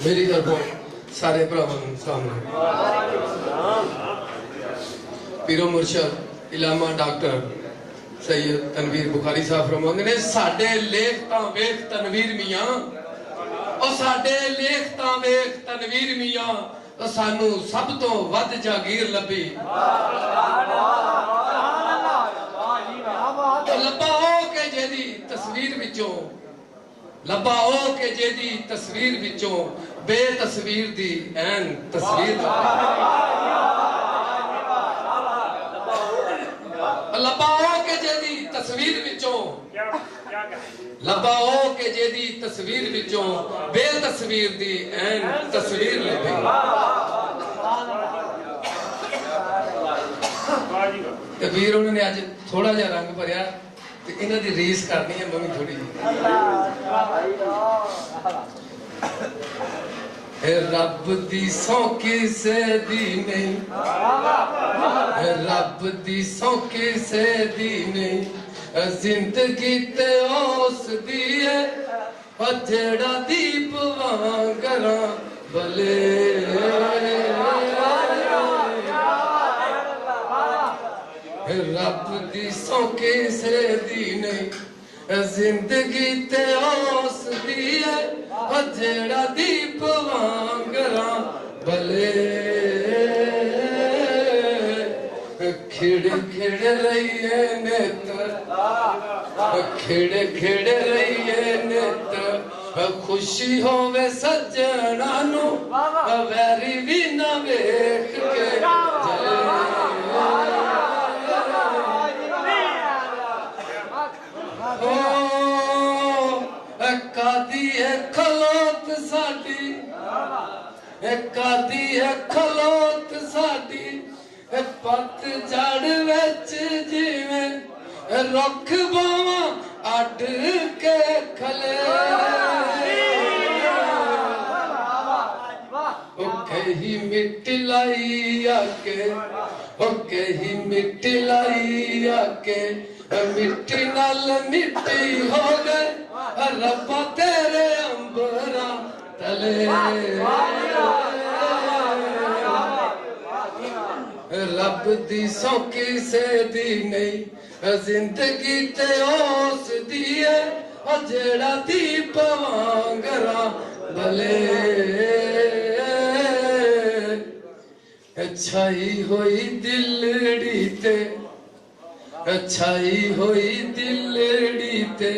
मेरी तरफों सारे भरावां नूं सामने पीरो मुर्शद इलामा डॉक्टर सैयद तनवीर बुखारी साहब फरमाते ने साडे लेख तां वेख तनवीर मियां और साडे लेख तां वेख तनवीर मियां सानू सब तो वध जागीर लभी लबाओ के जेदी तस्वीर विचों लबाओ के जेदी तस्वीर विचों बेतस्वीर दी ऐन तस्वीर लबाओ के जेदी तस्वीर विचों लबाओ के जेदी तस्वीर विचों बेतस्वीर दी ऐन तस्वीर लभी ते वीर उन्होंने आज थोड़ा जा रंग भरिया ते इन्हां दी रीस करनी है मैं थोड़ी रब दी सौंकी से दी नहीं रब दी सौंकी से दी नहीं जिंदगी ते ओस दी है जेड़ा दीप वांगरा भले रब दी सौंकी से दी नहीं जिंदगी ते ओस दी है जेड़ा दीप वांगरा भले खिड़ खिड़ रहिए नेत्र खिड़ खिड़ रहिए नेत्र खुशी होवे सजना नू वैरी भी ना वेख के जले कादी है खलोत साडी कादी है खलोत साडी पत जड़ विच जिवें रुख बावां अड के खले कहीं मिट्टी लाई आके कहीं मिट्टी लाई आके मिट्टी नाल मिट्टी हो गए रब्बा तेरे अंबरा तले रब दी सौंकी से दी नहीं जिंदगी ते ओस दी है जेड़ा दीप वांगरा भले छाई होई दिलड़ी ते छाई होई दिलड़ी ते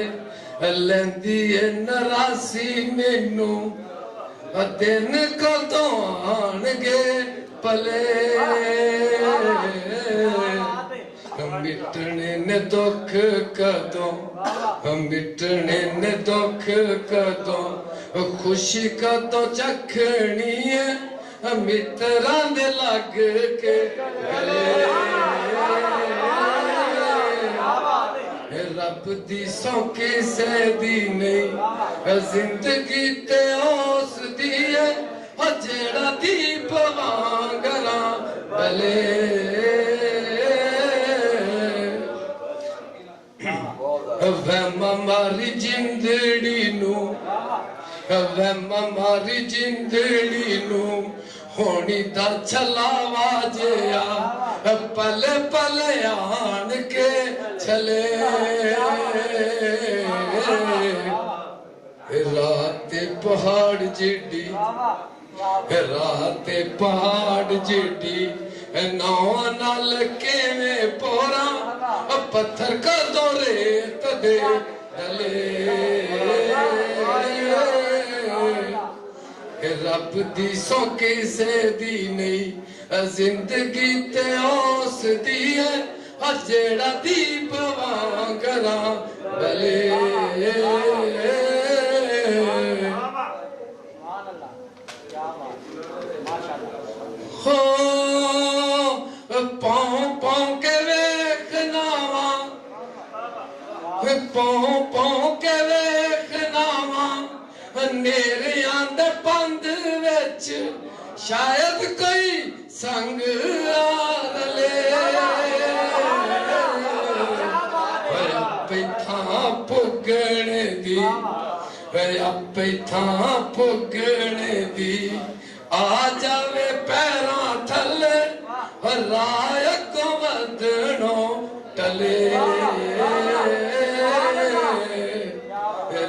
लैंदी है नरासी मैनू दिन कदों आणगे पले मिटने ने दुख कदों मिटने ने दुख कदों खुशी कदों चखनी है मित्रां दे लग के गले रब दी सौंकी से दी नहीं जिंदगी ते ओस दी है जेड़ा दीप वांगरा भले वहम मारी जिंदड़ी नू वहम मारी जिंदड़ी नू होनी दा छलावा जिया पल पल आन के चले रात पहाड़ जिडी रात पहाड़ जिडी नौआ नाल केवें पोरा पत्थर कर दो रेत दे डले रब दी सौंकी से दी नहीं जिंदगी ते ओस दी है जेड़ा दीप वांगरा भले हो पाँव पाँव के वेखना पाँव पाँव के वेखना नेरियां दे पंध विच शायद कोई संग आ रले पुगण दी अपे थां पुगण दी आ जावे पैरां थले राय को वदनो टले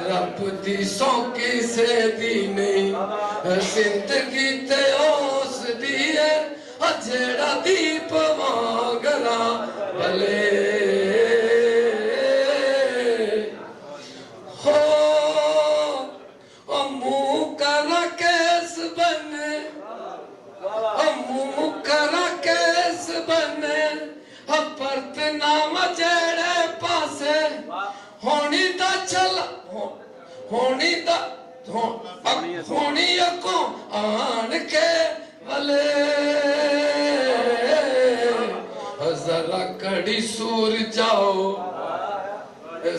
रब दी सौ किसे दी नहीं जिंदगी ते उस दी है जेड़ा दीप वांगरा भले हो मुंह करा केस बने मुंह करा केस बने परत नाम जेड़े पासे होनी दा चल होनी दा होनी अको आन के भले जरा कड़ी सूर जाओ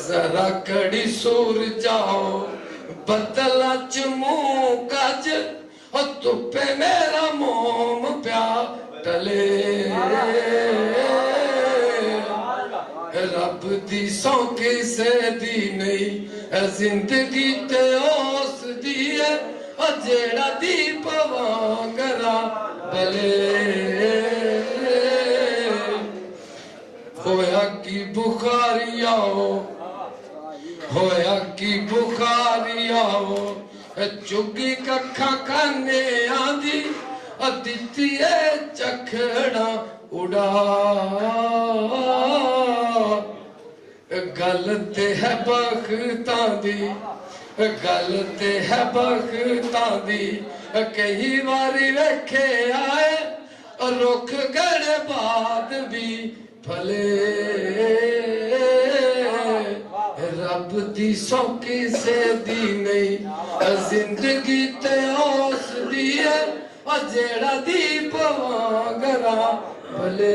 जरा कड़ी सूर जाओ बदला च मुंह कज तुपे मेरा मोम प्या टले रब दी सौ किसे दी नहीं जिंदगी ते उस दी है जेड़ा दीप वांगरा भले होया की बुखारी आओ होया की बुखारी आओ चुगी कखा खाने आंदी दिती है चखड़ा उड़ा गलत है बख्तां दी गलत है बख्तां दी कई बारी वेखे आए रुख गड़े बाद भी भले रब दी सौ किसे दी नहीं जिंदगी ते उस दी है जेड़ा दीप वांगरा भले